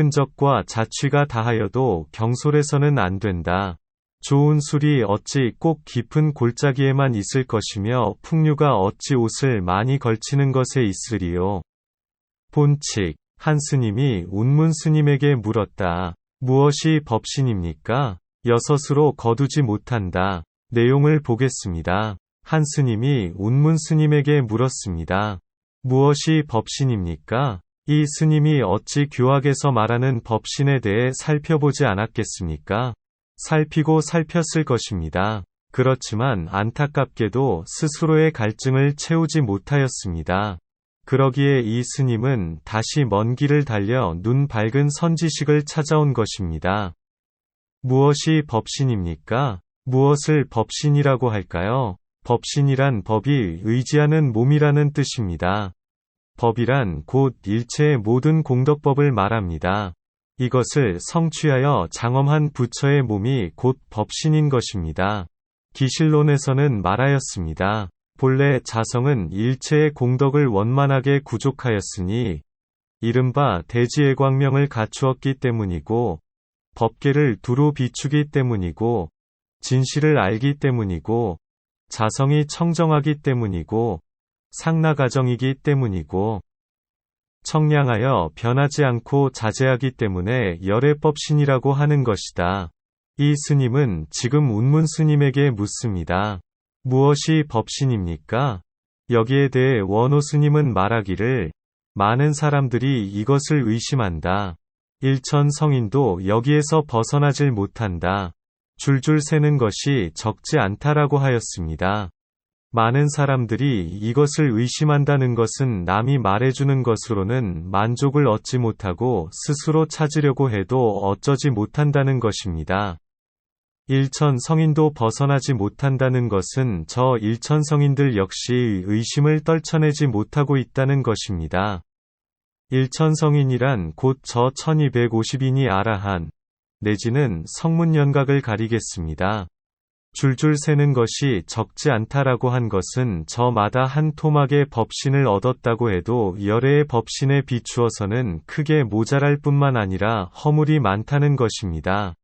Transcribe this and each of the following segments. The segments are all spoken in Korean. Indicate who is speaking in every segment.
Speaker 1: 흔적과 자취가 다하여도 경솔해서는 안 된다. 좋은 술이 어찌 꼭 깊은 골짜기에만 있을 것이며 풍류가 어찌 옷을 많이 걸치는 것에 있으리요. 본칙. 한 스님이 운문 스님에게 물었다. 무엇이 법신입니까? 여섯으로 거두지 못한다. 내용을 보겠습니다. 한 스님이 운문 스님에게 물었습니다. 무엇이 법신입니까? 이 스님이 어찌 교학에서 말하는 법신에 대해 살펴보지 않았겠습니까? 살피고 살폈을 것입니다. 그렇지만 안타깝게도 스스로의 갈증을 채우지 못하였습니다. 그러기에 이 스님은 다시 먼 길을 달려 눈 밝은 선지식을 찾아온 것입니다. 무엇이 법신입니까? 무엇을 법신이라고 할까요? 법신이란 법이 의지하는 몸이라는 뜻입니다. 법이란 곧 일체의 모든 공덕법을 말합니다. 이것을 성취하여 장엄한 부처의 몸이 곧 법신인 것입니다. 기실론에서는 말하였습니다. 본래 자성은 일체의 공덕을 원만하게 구족하였으니 이른바 대지애광명을 갖추었기 때문이고 법계를 두루 비추기 때문이고 진실을 알기 때문이고 자성이 청정하기 때문이고 상나가정이기 때문이고 청량하여 변하지 않고 자제하기 때문에 열애법신이라고 하는 것이다. 이 스님은 지금 운문 스님에게 묻습니다. 무엇이 법신입니까? 여기에 대해 원호 스님은 말하기를 많은 사람들이 이것을 의심한다. 일천 성인도 여기에서 벗어나질 못한다. 줄줄 세는 것이 적지 않다라고 하였습니다. 많은 사람들이 이것을 의심한다는 것은 남이 말해주는 것으로는 만족을 얻지 못하고 스스로 찾으려고 해도 어쩌지 못한다는 것입니다. 일천 성인도 벗어나지 못한다는 것은 저 일천 성인들 역시 의심을 떨쳐내지 못하고 있다는 것입니다. 일천 성인이란 곧 저 1250인이 아라한 내지는 성문연각을 가리겠습니다. 줄줄 세는 것이 적지 않다라고 한 것은 저마다 한 토막의 법신을 얻었다고 해도 열애의 법신에 비추어서는 크게 모자랄 뿐만 아니라 허물이 많다는 것입니다.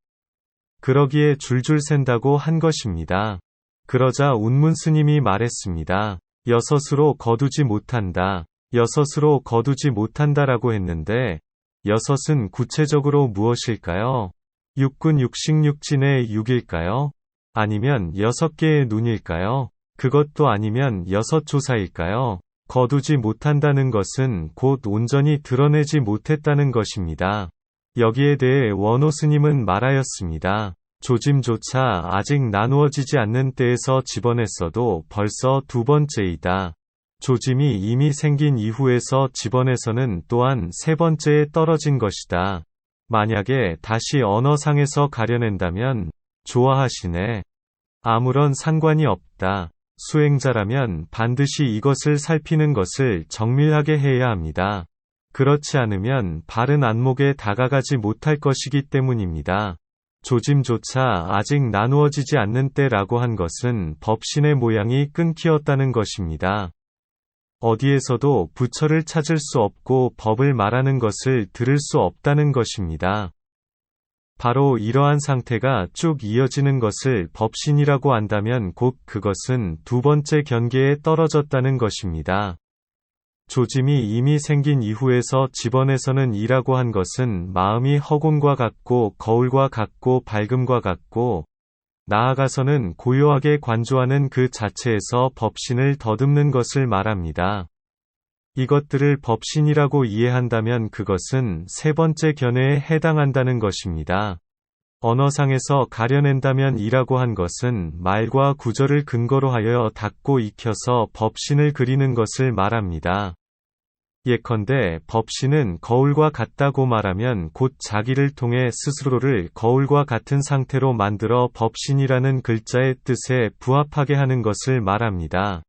Speaker 1: 그러기에 줄줄 센다고 한 것입니다. 그러자 운문 스님이 말했습니다. 여섯으로 거두지 못한다. 여섯으로 거두지 못한다라고 했는데 여섯은 구체적으로 무엇일까요? 육군 육식육진의 육일까요? 아니면 6개의 눈일까요? 그것도 아니면 6조사일까요? 거두지 못한다는 것은 곧 온전히 드러내지 못했다는 것입니다. 여기에 대해 원호 스님은 말하였습니다. 조짐조차 아직 나누어지지 않는 때에서 집어냈어도 벌써 두 번째이다. 조짐이 이미 생긴 이후에서 집어내서는 또한 세 번째에 떨어진 것이다. 만약에 다시 언어상에서 가려낸다면 좋아하시네. 아무런 상관이 없다. 수행자라면 반드시 이것을 살피는 것을 정밀하게 해야 합니다. 그렇지 않으면 바른 안목에 다가가지 못할 것이기 때문입니다. 조짐조차 아직 나누어지지 않는 때라고 한 것은 법신의 모양이 끊기었다는 것입니다. 어디에서도 부처를 찾을 수 없고 법을 말하는 것을 들을 수 없다는 것입니다. 바로 이러한 상태가 쭉 이어지는 것을 법신이라고 한다면 곧 그것은 두 번째 견계에 떨어졌다는 것입니다. 조짐이 이미 생긴 이후에서 집어내서는 이라고 한 것은 마음이 허공과 같고 거울과 같고 밝음과 같고 나아가서는 고요하게 관조하는 그 자체에서 법신을 더듬는 것을 말합니다. 이것들을 법신이라고 이해한다면 그것은 세 번째 견해에 해당한다는 것입니다. 언어상에서 가려낸다면 이라고 한 것은 말과 구절을 근거로 하여 닫고 익혀서 법신을 그리는 것을 말합니다. 예컨대 법신은 거울과 같다고 말하면 곧 자기를 통해 스스로를 거울과 같은 상태로 만들어 법신이라는 글자의 뜻에 부합하게 하는 것을 말합니다.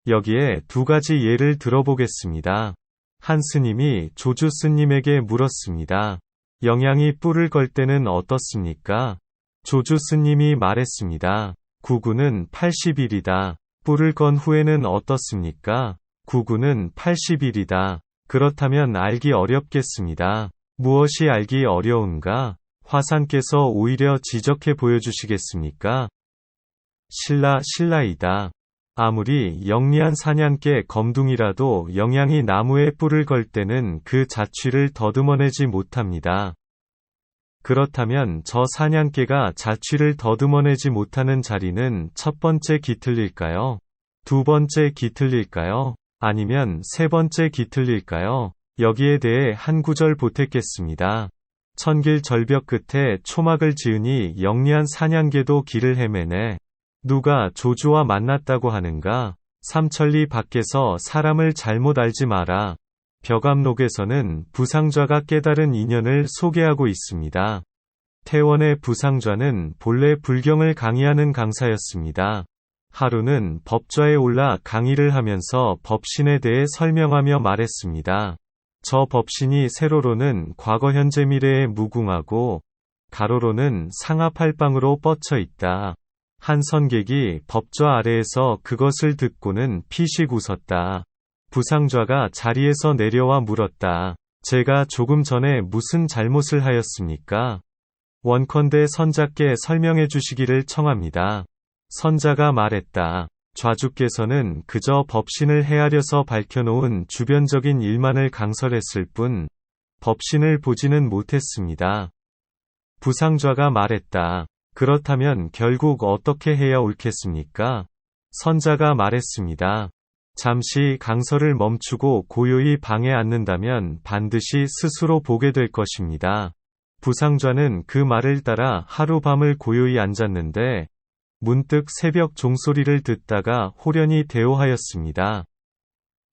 Speaker 1: 여기에 두 가지 예를 들어보겠습니다. 한 스님이 조주 스님에게 물었습니다. 영양이 뿔을 걸 때는 어떻습니까? 조주 스님이 말했습니다. 구구는 80일이다. 뿔을 건 후에는 어떻습니까? 구구는 80일이다. 그렇다면 알기 어렵겠습니다. 무엇이 알기 어려운가? 화산께서 오히려 지적해 보여주시겠습니까? 신라이다. 아무리 영리한 사냥개 검둥이라도 영양이 나무에 뿔을 걸 때는 그 자취를 더듬어내지 못합니다. 그렇다면 저 사냥개가 자취를 더듬어내지 못하는 자리는 첫 번째 기틀릴까요? 두 번째 기틀릴까요? 아니면 세 번째 기틀릴까요? 여기에 대해 한 구절 보탰겠습니다. 천길 절벽 끝에 초막을 지으니 영리한 사냥개도 길을 헤매네. 누가 조주와 만났다고 하는가? 삼천리 밖에서 사람을 잘못 알지 마라. 벽암록에서는 부상좌가 깨달은 인연을 소개하고 있습니다. 태원의 부상좌는 본래 불경을 강의하는 강사였습니다. 하루는 법좌에 올라 강의를 하면서 법신에 대해 설명하며 말했습니다. 저 법신이 세로로는 과거 현재 미래에 무궁하고 가로로는 상하팔방으로 뻗쳐 있다. 한 선객이 법좌 아래에서 그것을 듣고는 피식 웃었다. 부상좌가 자리에서 내려와 물었다. 제가 조금 전에 무슨 잘못을 하였습니까? 원컨대 선자께 설명해 주시기를 청합니다. 선자가 말했다. 좌주께서는 그저 법신을 헤아려서 밝혀놓은 주변적인 일만을 강설했을 뿐 법신을 보지는 못했습니다. 부상좌가 말했다. 그렇다면 결국 어떻게 해야 옳겠습니까? 선자가 말했습니다. 잠시 강설을 멈추고 고요히 방에 앉는다면 반드시 스스로 보게 될 것입니다. 부상좌는 그 말을 따라 하루밤을 고요히 앉았는데 문득 새벽 종소리를 듣다가 호련히 대오하였습니다.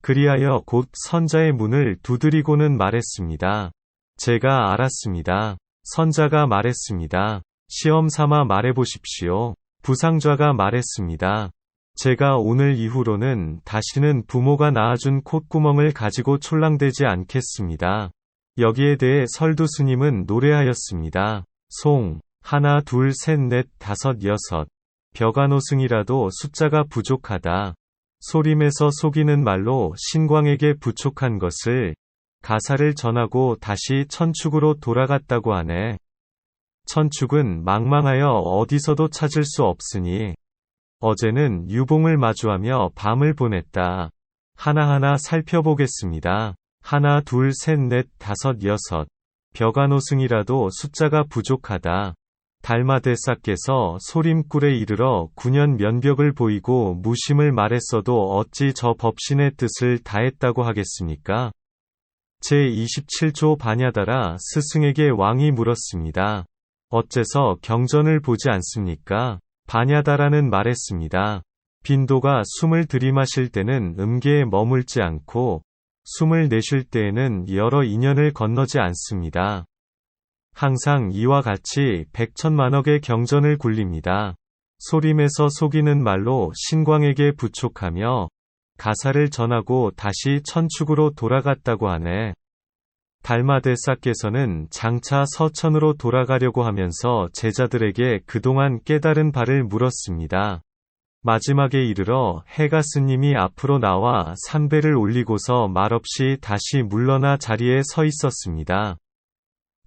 Speaker 1: 그리하여 곧 선자의 문을 두드리고는 말했습니다. 제가 알았습니다. 선자가 말했습니다. 시험 삼아 말해보십시오. 부상좌가 말했습니다. 제가 오늘 이후로는 다시는 부모가 낳아준 콧구멍을 가지고 촐랑대지 않겠습니다. 여기에 대해 설두 스님은 노래하였습니다. 송, 하나 둘 셋 넷 다섯 여섯. 벽안오승이라도 숫자가 부족하다. 소림에서 속이는 말로 신광에게 부촉한 것을 가사를 전하고 다시 천축으로 돌아갔다고 하네. 천축은 망망하여 어디서도 찾을 수 없으니 어제는 유봉을 마주하며 밤을 보냈다. 하나하나 살펴보겠습니다. 하나 둘 셋 넷 다섯 여섯. 벽안오승이라도 숫자가 부족하다. 달마대사께서 소림굴에 이르러 9년 면벽을 보이고 무심을 말했어도 어찌 저 법신의 뜻을 다했다고 하겠습니까? 제27조 반야다라 스승에게 왕이 물었습니다. 어째서 경전을 보지 않습니까? 반야다라는 말했습니다. 빈도가 숨을 들이마실 때는 음계에 머물지 않고 숨을 내쉴 때에는 여러 인연을 건너지 않습니다. 항상 이와 같이 백천만억의 경전을 굴립니다. 소림에서 속이는 말로 신광에게 부촉하며 가사를 전하고 다시 천축으로 돌아갔다고 하네. 달마대사께서는 장차 서천으로 돌아가려고 하면서 제자들에게 그동안 깨달은 바를 물었습니다. 마지막에 이르러 해가 스님이 앞으로 나와 삼배를 올리고서 말없이 다시 물러나 자리에 서 있었습니다.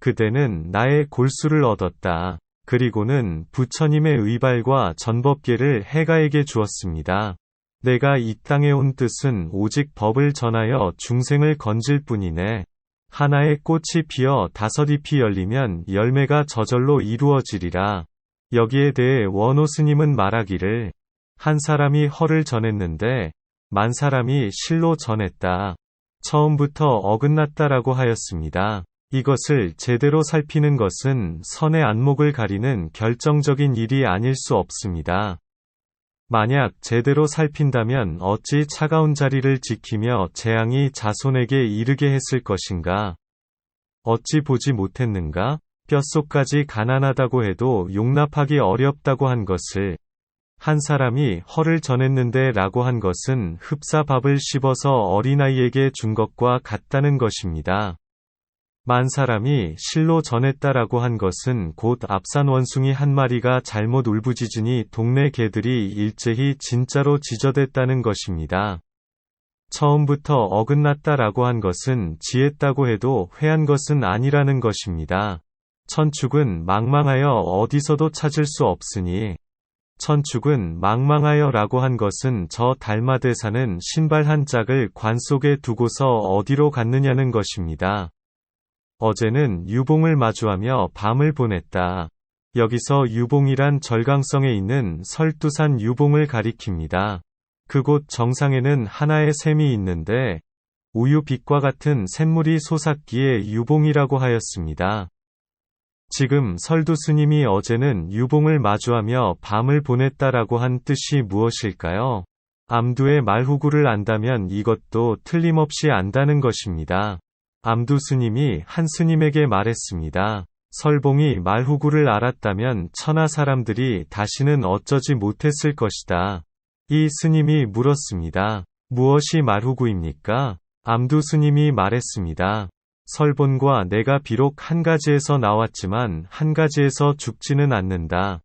Speaker 1: 그대는 나의 골수를 얻었다. 그리고는 부처님의 의발과 전법계를 해가에게 주었습니다. 내가 이 땅에 온 뜻은 오직 법을 전하여 중생을 건질 뿐이네. 하나의 꽃이 피어 다섯 잎이 열리면 열매가 저절로 이루어지리라. 여기에 대해 원호 스님은 말하기를 한 사람이 허를 전했는데 만 사람이 실로 전했다. 처음부터 어긋났다라고 하였습니다. 이것을 제대로 살피는 것은 선의 안목을 가리는 결정적인 일이 아닐 수 없습니다. 만약 제대로 살핀다면 어찌 차가운 자리를 지키며 재앙이 자손에게 이르게 했을 것인가? 어찌 보지 못했는가? 뼛속까지 가난하다고 해도 용납하기 어렵다고 한 것을 한 사람이 허를 전했는데 라고 한 것은 흡사 밥을 씹어서 어린아이에게 준 것과 같다는 것입니다. 만 사람이 실로 전했다라고 한 것은 곧 앞산 원숭이 한 마리가 잘못 울부짖으니 동네 개들이 일제히 진짜로 지저댔다는 것입니다. 처음부터 어긋났다라고 한 것은 지했다고 해도 회한 것은 아니라는 것입니다. 천축은 망망하여 어디서도 찾을 수 없으니, 천축은 망망하여라고 한 것은 저 달마대 사는 신발 한 짝을 관 속에 두고서 어디로 갔느냐는 것입니다. 어제는 유봉을 마주하며 밤을 보냈다. 여기서 유봉이란 절강성에 있는 설두산 유봉을 가리킵니다. 그곳 정상에는 하나의 샘이 있는데 우유빛과 같은 샘물이 솟았기에 유봉이라고 하였습니다. 지금 설두 스님이 어제는 유봉을 마주하며 밤을 보냈다라고 한 뜻이 무엇일까요? 암두의 말후구를 안다면 이것도 틀림없이 안다는 것입니다. 암두 스님이 한 스님에게 말했습니다. 설봉이 말후구를 알았다면 천하 사람들이 다시는 어쩌지 못했을 것이다. 이 스님이 물었습니다. 무엇이 말후구입니까? 암두 스님이 말했습니다. 설본과 내가 비록 한 가지에서 나왔지만 한 가지에서 죽지는 않는다.